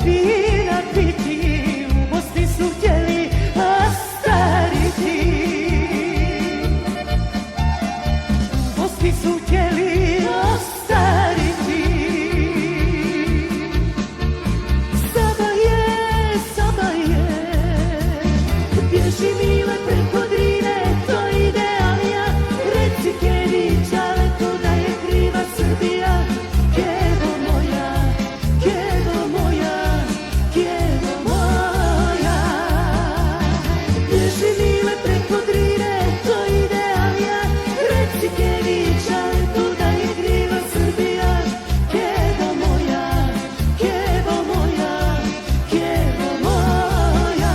vina piti, u Bosni su htjeli ostariti. U Bosni su htjeli ostariti. Sama je, bježi mile preko Drine, to idealija. Reci Keni Čaletu da je kriva Srbija. Kevo moja, Kevo moja, Kevo moja. Bježi mile preko Drine, to idealija. Reci Keni Čaletu da je kriva Srbija. Kevo moja, Kevo moja, Kevo moja.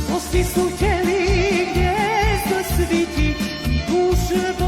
Bosni su htjeli gnjezdo sviti i duše